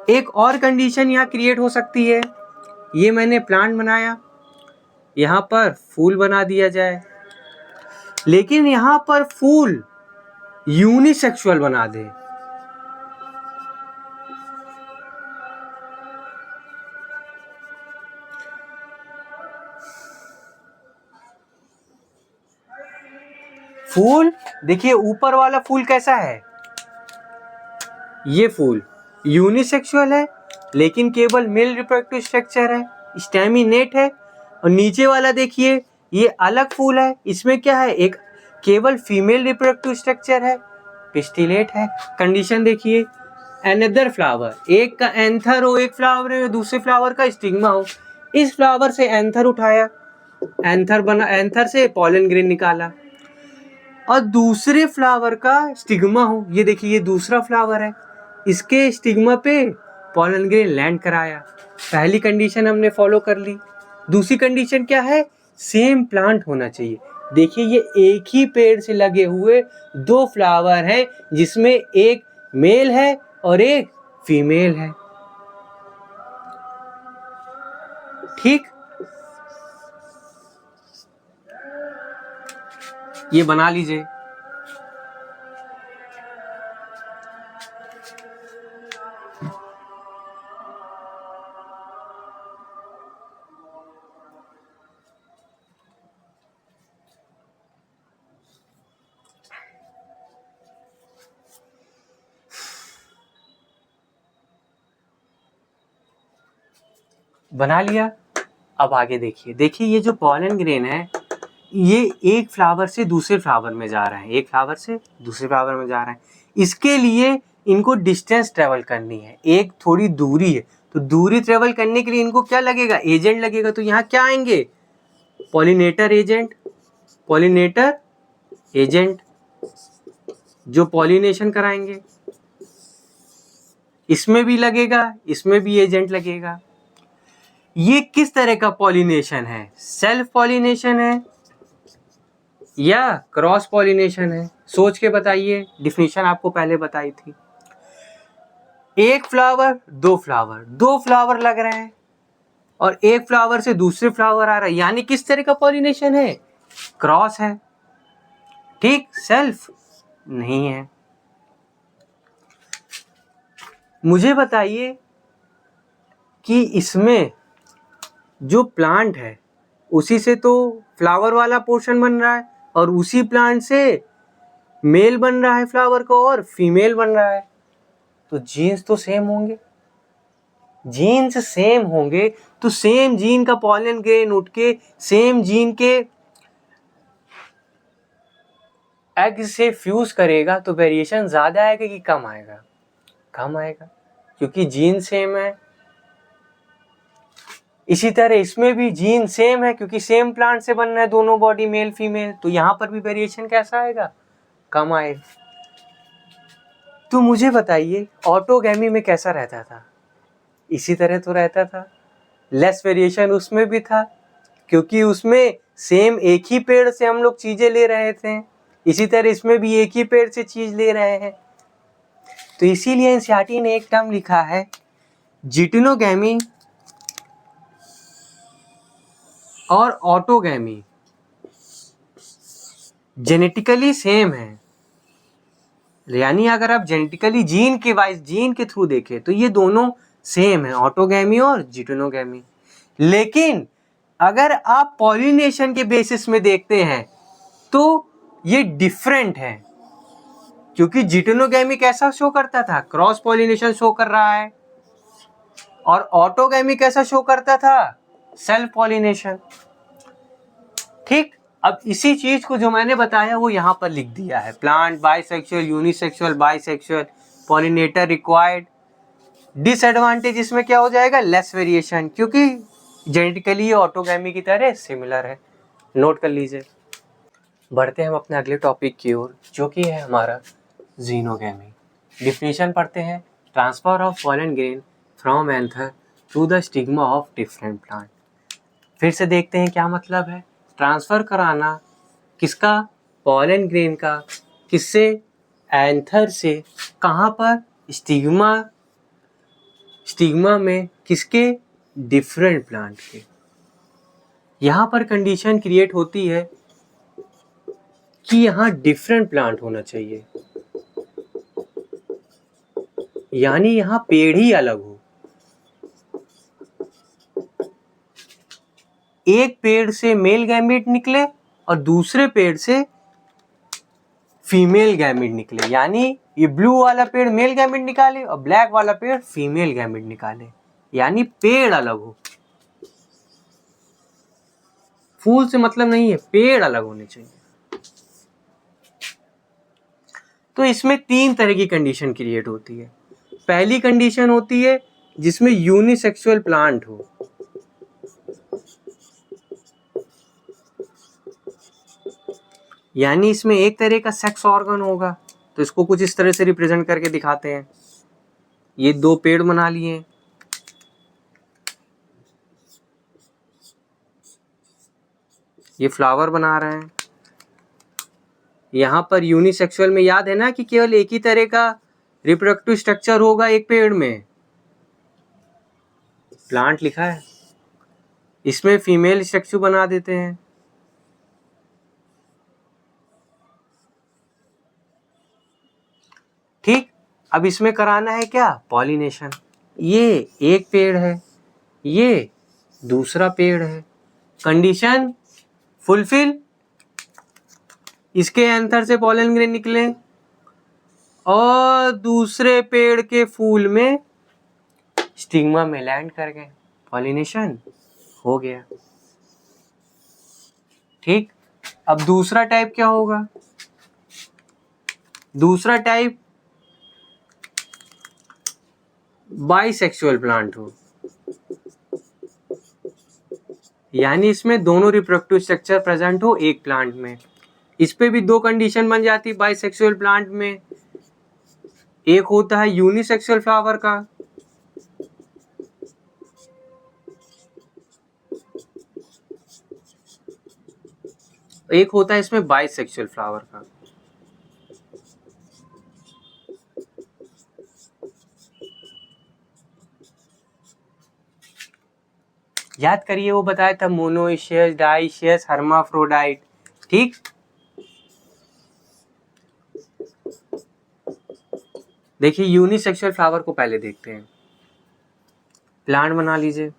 एक और कंडीशन यहाँ क्रिएट हो सकती है, ये मैंने प्लांट बनाया, यहाँ पर फूल बना दिया जाए, लेकिन यहाँ पर फूल यूनिसेक्सुअल बना दे। फूल देखिए ऊपर वाला फूल कैसा है, ये फूल यूनिसेक्सुअल है लेकिन केवल मेल रिप्रोडक्टिव स्ट्रक्चर है, स्टेमिनेट है। और नीचे वाला देखिए ये अलग फूल है, इसमें क्या है, एक केवल फीमेल रिप्रोडक्टिव स्ट्रक्चर है, पिस्टिलेट है। कंडीशन देखिए, अनदर फ्लावर, एक का एंथर हो एक फ्लावर है, दूसरे फ्लावर का स्टिग्मा हो। इस फ्लावर से एंथर उठाया, एंथर बना, एंथर से पॉलन ग्रेन निकाला, और दूसरे फ्लावर का स्टिग्मा हो। ये देखिए ये दूसरा फ्लावर है, इसके स्टिग्मा पे पॉलन ग्रेन लैंड कराया। पहली कंडीशन हमने फॉलो कर ली। दूसरी कंडीशन क्या है, सेम प्लांट होना चाहिए। देखिए ये एक ही पेड़ से लगे हुए दो फ्लावर हैं जिसमें एक मेल है और एक फीमेल है। ठीक, ये बना लीजिए। बना लिया। अब आगे देखिए, देखिए ये जो पॉलन ग्रेन है ये एक फ्लावर से दूसरे फ्लावर में जा रहा है, एक फ्लावर से दूसरे फ्लावर में जा रहा है। इसके लिए इनको डिस्टेंस ट्रेवल करनी है, एक थोड़ी दूरी है, तो दूरी ट्रेवल करने के लिए इनको क्या लगेगा, एजेंट लगेगा। तो यहाँ क्या आएंगे, पॉलिनेटर एजेंट, पॉलिनेटर एजेंट जो पॉलिनेशन कराएंगे। इसमें भी लगेगा, इसमें भी एजेंट लगेगा। ये किस तरह का पॉलिनेशन है, सेल्फ पॉलिनेशन है या क्रॉस पॉलिनेशन है, सोच के बताइए। डिफिनीशन आपको पहले बताई थी, एक फ्लावर दो फ्लावर, दो फ्लावर लग रहे हैं और एक फ्लावर से दूसरे फ्लावर आ रहा है, यानी किस तरह का पॉलिनेशन है, क्रॉस है। ठीक, सेल्फ नहीं है। मुझे बताइए कि इसमें जो प्लांट है उसी से तो फ्लावर वाला पोर्शन बन रहा है और उसी प्लांट से मेल बन रहा है फ्लावर का और फीमेल बन रहा है, तो जीन्स तो सेम होंगे। जीन्स सेम होंगे तो सेम जीन का पॉलन ग्रेन उठ के सेम जीन के एग से फ्यूज करेगा, तो वेरिएशन ज्यादा आएगा कि कम आएगा, कम आएगा, क्योंकि जीन सेम है। इसी तरह इसमें भी जीन सेम है क्योंकि सेम प्लांट से बन रहा है दोनों बॉडी, मेल फीमेल, तो यहाँ पर भी वेरिएशन कैसा आएगा, कम आएगा। तो मुझे बताइए ऑटोगैमी में कैसा रहता था, इसी तरह तो रहता था, लेस वेरिएशन उसमें भी था क्योंकि उसमें सेम एक ही पेड़ से हम लोग चीजें ले रहे थे। इसी तरह इसमें भी एक ही पेड़ से चीज ले रहे हैं। तो इसीलिए एनसीईआरटी ने एक टर्म लिखा है, जिटोनोगैमी और ऑटोगैमी जेनेटिकली सेम है। यानी अगर आप जेनेटिकली जीन के वाइज, जीन के थ्रू देखें तो ये दोनों सेम है, ऑटोगैमी और जिटोनोगैमी। लेकिन अगर आप पॉलिनेशन के बेसिस में देखते हैं तो ये डिफरेंट है, क्योंकि जिटेनोगैमी कैसा शो करता था, क्रॉस पॉलिनेशन शो कर रहा है, और ऑटोगैमी कैसा शो करता था, सेल्फ पॉलिनेशन। ठीक, अब इसी चीज को जो मैंने बताया वो यहाँ पर लिख दिया है। Plant bisexual, unisexual, bisexual, pollinator required. Disadvantage इसमें क्या हो जाएगा, लेस वेरिएशन, क्योंकि जेनेटिकली ये ऑटोगैमी की तरह सिमिलर है। नोट कर लीजिए। बढ़ते हैं हम अपने अगले टॉपिक की ओर, जो कि है हमारा जीनोगैमी। डिफिनेशन पढ़ते हैं। Transfer of pollen grain from anther to the stigma of different plant. फिर से देखते हैं क्या मतलब है। ट्रांसफर कराना किसका, पॉलन ग्रेन का, किससे, एंथर से, कहाँ पर, स्टिग्मा, स्टिग्मा में किसके, डिफरेंट प्लांट के। यहाँ पर कंडीशन क्रिएट होती है कि यहाँ डिफरेंट प्लांट होना चाहिए, यानी यहाँ पेड़ ही अलग हो। एक पेड़ से मेल गैमीट निकले और दूसरे पेड़ से फीमेल गैमीट निकले, यानी ये ब्लू वाला पेड़ मेल गैमीट निकाले और ब्लैक वाला पेड़ फीमेल गैमीट निकाले, यानी पेड़ अलग हो। फूल से मतलब नहीं है, पेड़ अलग होने चाहिए। तो इसमें 3 तरह की कंडीशन क्रिएट होती है। पहली कंडीशन होती है जिसमें यूनिसेक्सुअल प्लांट हो, यानी इसमें एक तरह का सेक्स ऑर्गन होगा। तो इसको कुछ इस तरह से रिप्रेजेंट करके दिखाते हैं। ये 2 पेड़ बना लिए, ये फ्लावर बना रहे हैं। यहाँ पर यूनिसेक्सुअल में याद है ना कि केवल एक ही तरह का रिप्रोडक्टिव स्ट्रक्चर होगा एक पेड़ में, प्लांट लिखा है, इसमें फीमेल स्ट्रक्चर बना देते हैं। ठीक, अब इसमें कराना है क्या, पॉलिनेशन। ये एक पेड़ है, ये दूसरा पेड़ है, कंडीशन फुलफिल, इसके एंथर से पॉलन ग्रेन निकले और दूसरे पेड़ के फूल में स्टिग्मा में लैंड कर गए, पॉलिनेशन हो गया। ठीक, अब दूसरा टाइप क्या होगा, दूसरा टाइप बाइसेक्सुअल प्लांट हो, यानी इसमें दोनों रिप्रोडक्टिव स्ट्रक्चर प्रेजेंट हो एक प्लांट में। इस पे भी 2 कंडीशन बन जाती बाइसेक्सुअल प्लांट में। एक होता है यूनिसेक्सुअल फ्लावर का, एक होता है इसमें बाइसेक्सुअल फ्लावर का। याद करिए वो बताया था, मोनोइशियस, डाइशियस, हर्माफ्रोडाइट। ठीक, देखिए यूनिसेक्सुअल फ्लावर को पहले देखते हैं। प्लांट बना लीजिए,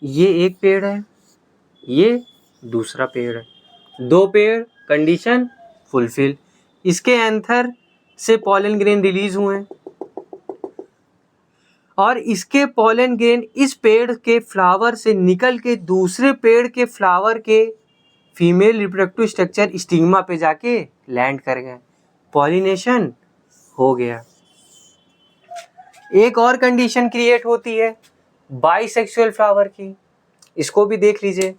ये एक पेड़ है, ये दूसरा पेड़ है, 2 पेड़, कंडीशन फुलफिल। इसके एंथर से पॉलन ग्रेन रिलीज हुए और इसके पॉलन ग्रेन इस पेड़ के फ्लावर से निकल के दूसरे पेड़ के फ्लावर के फीमेल रिप्रोडक्टिव स्ट्रक्चर स्टिग्मा पे जाके लैंड कर गए, पॉलिनेशन हो गया। एक और कंडीशन क्रिएट होती है बाइसेक्सुअल फ्लावर की, इसको भी देख लीजिए।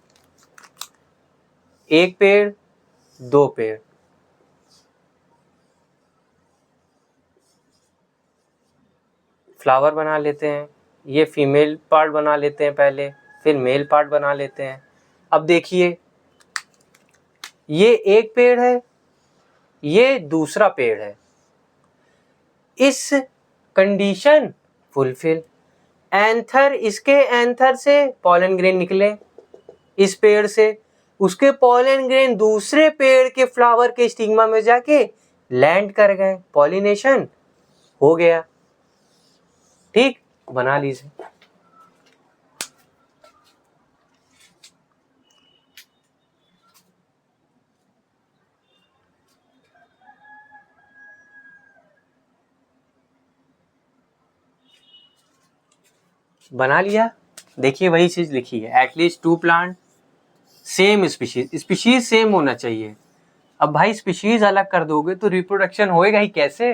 एक पेड़, 2 पेड़, फ्लावर बना लेते हैं। ये फीमेल पार्ट बना लेते हैं पहले, फिर मेल पार्ट बना लेते हैं। अब देखिए ये एक पेड़ है, ये दूसरा पेड़ है। इस कंडीशन फुलफिल, एंथर, इसके एंथर से पॉलन ग्रेन निकले इस पेड़ से, उसके पॉलन ग्रेन दूसरे पेड़ के फ्लावर के स्टिग्मा में जाके लैंड कर गए, पॉलिनेशन हो गया। ठीक, बना लीजिए। बना लिया, देखिए वही चीज लिखी है, at least 2 plant same species, species same होना चाहिए। अब भाई स्पीशीज अलग कर दोगे तो रिप्रोडक्शन होएगा ही कैसे?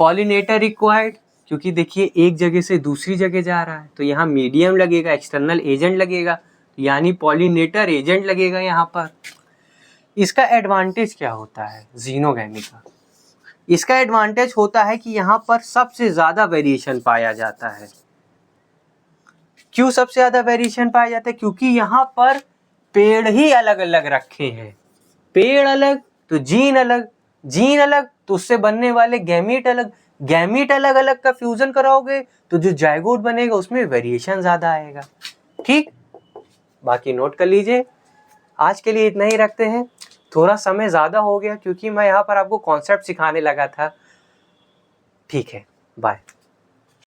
पॉलिनेटर रिक्वायर्ड, क्योंकि देखिए एक जगह से दूसरी जगह जा रहा है तो यहाँ मीडियम लगेगा, एक्सटर्नल एजेंट लगेगा, यानी पॉलिनेटर एजेंट लगेगा यहाँ पर। इसका एडवांटेज क्या होता है जीनोगैमी का? इसका एडवांटेज होता है कि यहाँ पर सबसे ज्यादा वेरिएशन पाया जाता है। क्यों सबसे ज्यादा वेरिएशन पाया जाता है? क्योंकि यहाँ पर पेड़ ही अलग अलग रखे हैं, पेड़ अलग तो जीन अलग, जीन अलग तो उससे बनने वाले गैमीट अलग, गैमीट अलग अलग का फ्यूजन कराओगे तो जो जायगोट बनेगा उसमें वेरिएशन ज्यादा आएगा। ठीक, बाकी नोट कर लीजिए। आज के लिए इतना ही रखते हैं, थोड़ा समय ज्यादा हो गया क्योंकि मैं यहाँ पर आपको कॉन्सेप्ट सिखाने लगा था। ठीक है, बाय।